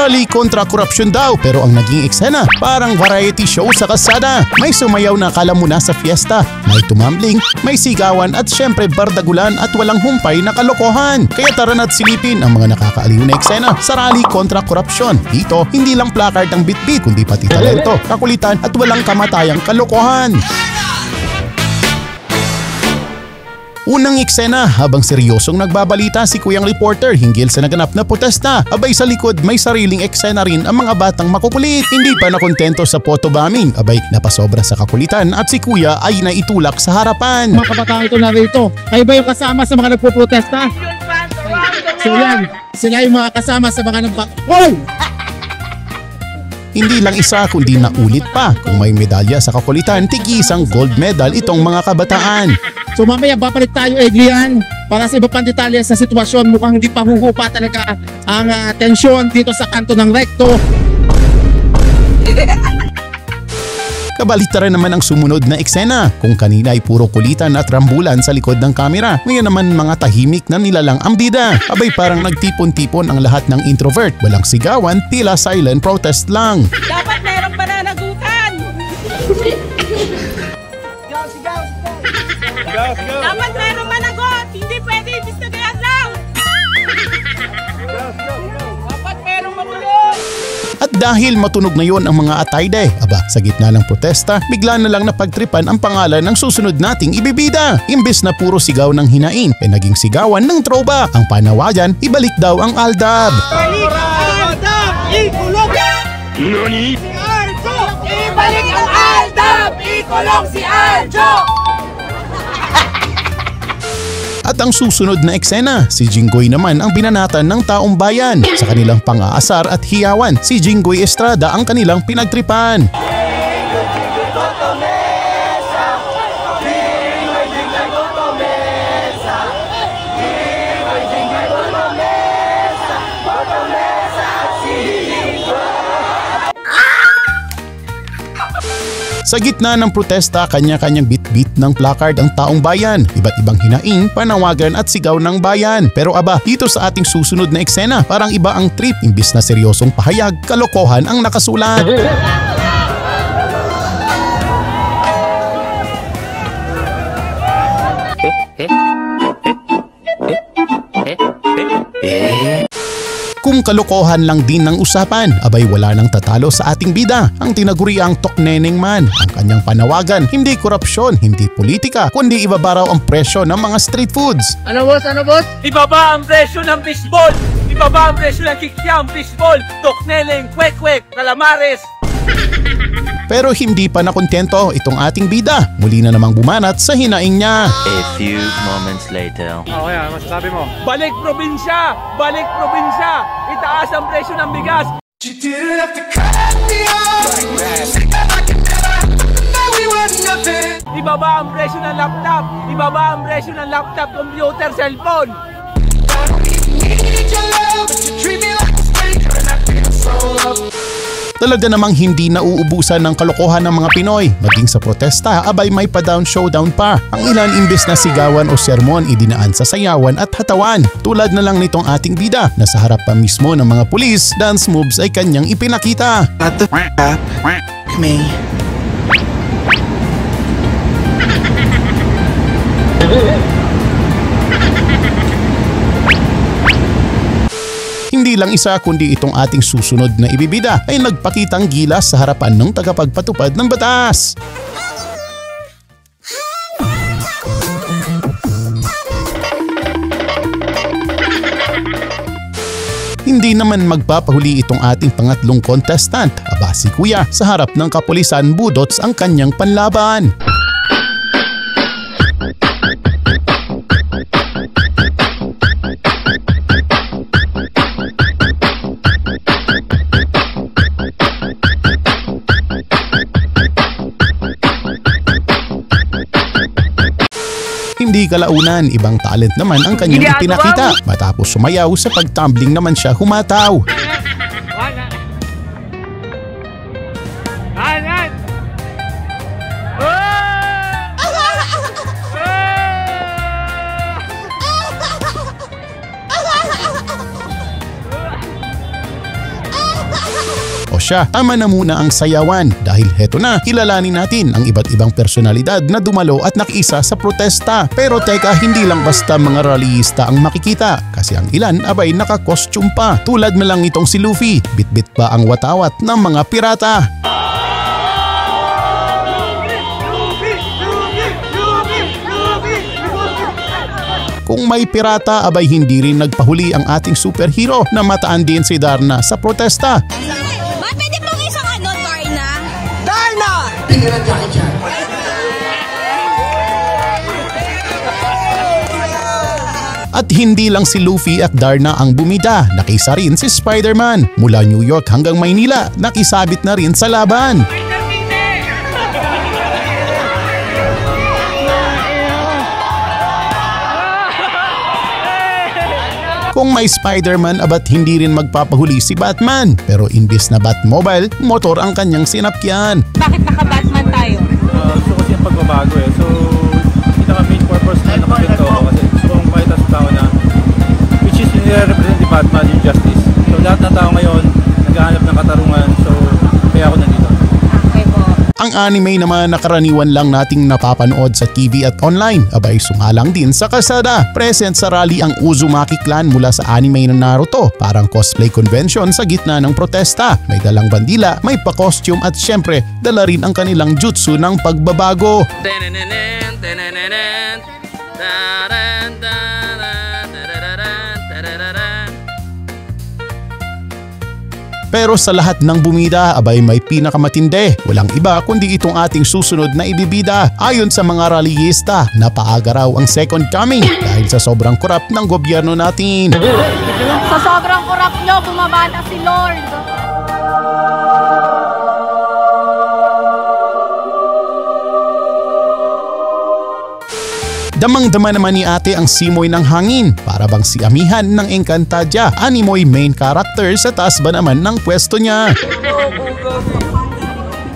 Rally kontra korupsyon daw, pero ang naging eksena parang variety show sa kalsada. May sumayaw na akala mo nasa fiesta, may tumambling, may sigawan at syempre bardagulan at walang humpay na kalokohan. Kaya tara na't silipin ang mga nakakaaliw na eksena sa rally kontra korupsyon. Dito, hindi lang placard ang bitbit kundi pati talento, kakulitan at walang kamatayang kalokohan. Unang eksena, habang seryosong nagbabalita si kuyang reporter hinggil sa naganap na protesta, abay sa likod may sariling eksena rin ang mga batang makukulit. Hindi pa nakontento sa photobombing, abay napasobra sa kakulitan at si kuya ay naitulak sa harapan. Mga kabataan ito na rito, kayo ba yung kasama sa mga nagpuprotesta? So yan, sila yung mga kasama sa mga Hoy! Hindi lang isa kundi naulit pa. Kung may medalya sa kakulitan, tig-isang gold medal itong mga kabataan. So mamaya babalik tayo, Adrian, para sa iba pang detalye sa sitwasyon. Mukhang hindi pa huhupa talaga ang tensyon dito sa kanto ng Recto. Kabalita rin naman ang sumunod na eksena. Kung kanina ay puro kulitan at rambulan sa likod ng kamera, ngayon naman mga tahimik na nilalang ang bida. Abay parang nagtipon-tipon ang lahat ng introvert. Walang sigawan, tila silent protest lang. Dapat merong pananagutan! Dapat merong managot! Hindi pwede ibistagayan lang! Dapat merong mamulot! At dahil matunog na yon ang mga atayde, aba sa gitna ng protesta, bigla na lang napagtripan ang pangalan ng susunod nating ibibida. Imbes na puro sigaw ng hinain, naging sigawan ng tropa. Ang panawagan, ibalik daw ang Aldab. Ibalik ang Aldab! Ikulong! Nani? Si Aljo! Ibalik ang Aldab! Ikulong si Aljo! At ang susunod na eksena, si Jinggoy naman ang binanatan ng taong bayan. Sa kanilang pang-aasar at hiyawan, si Jinggoy Estrada ang kanilang pinagtripan. Sa gitna ng protesta, kanya-kanyang bit-bit ng placard ang taong bayan. Iba't ibang hinaing, panawagan at sigaw ng bayan. Pero aba, dito sa ating susunod na eksena, parang iba ang trip. Imbis na seryosong pahayag, kalokohan ang nakasulat. Kung kalokohan lang din ng usapan, abay wala nang tatalo sa ating bida. Ang tinaguriang Tokneneng Man. Ang kanyang panawagan, hindi korupsyon, hindi politika, kundi ibaba raw ang presyo ng mga street foods. Ano boss? Ano boss? Ibaba ang presyo ng fishball! Ibaba ang presyo ng kikiam, fishball, Tokneneng, kwek-kwek, calamares! Pero hindi pa nakontento itong ating bida. Muli na namang bumanat sa hinaing niya. A few moments later. Okay, ano masasabi mo? Balik probinsya! Balik probinsya! Itaas ang presyo ng bigas! Ibaba ang presyo ng laptop! Ibaba ang presyo ng laptop, computer, cellphone! Talaga namang hindi nauubusan ng kalokohan ng mga Pinoy. Maging sa protesta, abay may pa-down showdown pa. Ang ilan imbes na sigawan o sermon idinaan sa sayawan at hatawan. Tulad na lang nitong ating bida na sa harap pa mismo ng mga pulis, dance moves ay kanyang ipinakita. What the f*** me? Hindi lang isa kundi itong ating susunod na ibibida ay nagpakitang gilas sa harapan ng tagapagpatupad ng batas. Hindi naman magpapahuli itong ating pangatlong contestant. Aba si Kuya, sa harap ng kapulisan budots ang kanyang panlaban. Hindi kalaunan, ibang talent naman ang kanyang ipinakita. Matapos sumayaw sa pagtumbling naman siya humataw. siya, tama na muna ang sayawan dahil heto na, kilalanin natin ang iba't ibang personalidad na dumalo at nakiisa sa protesta. Pero teka, hindi lang basta mga rallyista ang makikita kasi ang ilan abay naka-costume pa. Tulad na lang itong si Luffy, bitbit pa ang watawat ng mga pirata. Kung may pirata abay hindi rin nagpahuli ang ating superhero na mataan din si Darna sa protesta. Ba't pwede pong isang Darna? Darna! At hindi lang si Luffy at Darna ang bumida, nakisa rin si Spider-Man. Mula New York hanggang Maynila, nakisabit na rin sa laban. Kung may Spider-Man abat hindi rin magpapahuli si Batman. Pero imbis na Batmobile, motor ang kanyang sinapyan. Bakit naka-Batman tayo? Gusto kasi yung pagbabago eh. So, pinaka-main purpose na nakapito ako kasi gusto kong makita sa tao na which is nire-represent ni Batman yung justice. So, lahat ng tao ngayon naghahanap ng katarungan. So, kaya ako nandito. Okay po. Ang anime naman na karaniwan lang nating napapanood sa TV at online, abay sumalang din sa kalsada. Present sa rally ang Uzumaki clan mula sa anime ng Naruto, parang cosplay convention sa gitna ng protesta. May dalang bandila, may pa-costume at syempre dala rin ang kanilang jutsu ng pagbabago. Pero sa lahat ng bumida, abay may pinakamatindi. Walang iba kundi itong ating susunod na ibibida. Ayon sa mga rallyista, napaaga raw ang second coming dahil sa sobrang korap ng gobyerno natin. Sa sobrang kurap nyo, bumaba na si Lord. Damang-dama naman ni ate ang simoy ng hangin, para bang si Amihan ng Encantadia, animoy main character sa taas ba naman ng pwesto niya.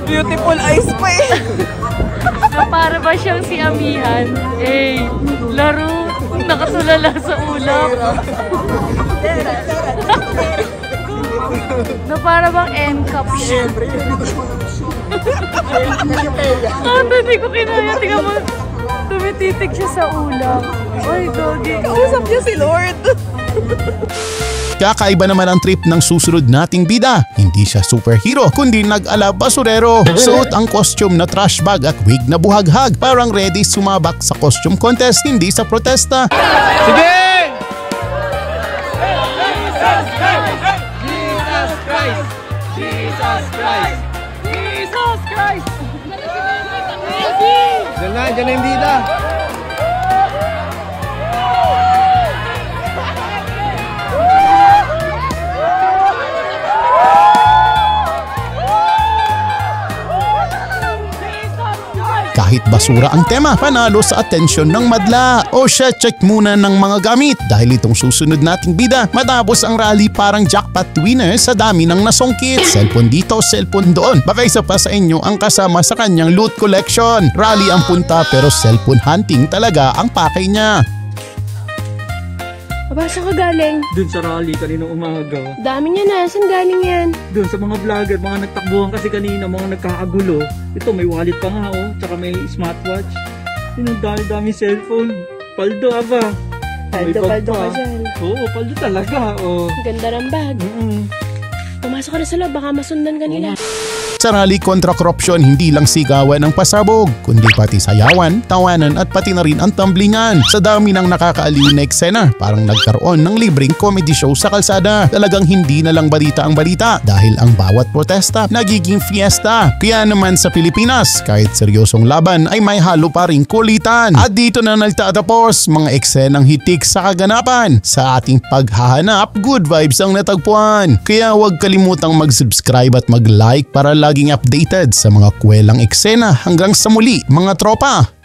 Beautiful eyes pa eh. Para ba siyang si Amihan? Laro, nakatulala sa ulap. Na para bang end-cup siya. Hindi ko kinaya, tingnan mo. Tumititig siya sa ulap. Ay, gogi. Kausap niya si Lord. Kakaiba naman ang trip ng susunod nating bida. Hindi siya superhero, kundi nag-ala basurero. Suot ang costume na trash bag at wig na buhaghag. Parang ready sumabak sa costume contest, hindi sa protesta. Sige! Jesus Christ! Diyan na yung bida. Kahit basura ang tema, panalo sa atensyon ng madla. O siya, check muna ng mga gamit dahil itong susunod nating bida, matapos ang rally parang jackpot winner sa dami ng nasungkit. Cellphone dito, cellphone doon. Baka isa pa sa inyo ang kasama sa kanyang loot collection. Rally ang punta pero cellphone hunting talaga ang pakay niya. Aba, saan ka galing? Dun sa rally kanina umaga. Dami niya na. Saan galing yan? Dun sa mga vlogger, mga nagtakbuhan kasi kanina, mga nagkakagulo. Ito, may wallet pa nga oh, tsaka may smartwatch. Yun ang dami-dami cellphone. Paldo, aba. Paldo ka dyan. Oo, paldo talaga. Oh. Ganda ng bag. Pumasok ka na sa loob, baka masundan ka nila. Sa rally kontra korupsyon, hindi lang sigawan ang pasabog, kundi pati sayawan, tawanan at pati na rin ang tumblingan. Sa dami ng nakakaaliw na eksena, parang nagkaroon ng libreng comedy show sa kalsada. Talagang hindi na lang balita ang balita dahil ang bawat protesta nagiging fiesta. Kaya naman sa Pilipinas, kahit seryosong laban ay may halo pa ring kulitan. At dito na nagtatapos mga eksenang hitik sa kaganapan. Sa ating paghahanap, good vibes ang natagpuan. Kaya huwag kalimutang mag-subscribe at mag-like para laging updated sa mga kwelang eksena. Hanggang sa muli mga tropa!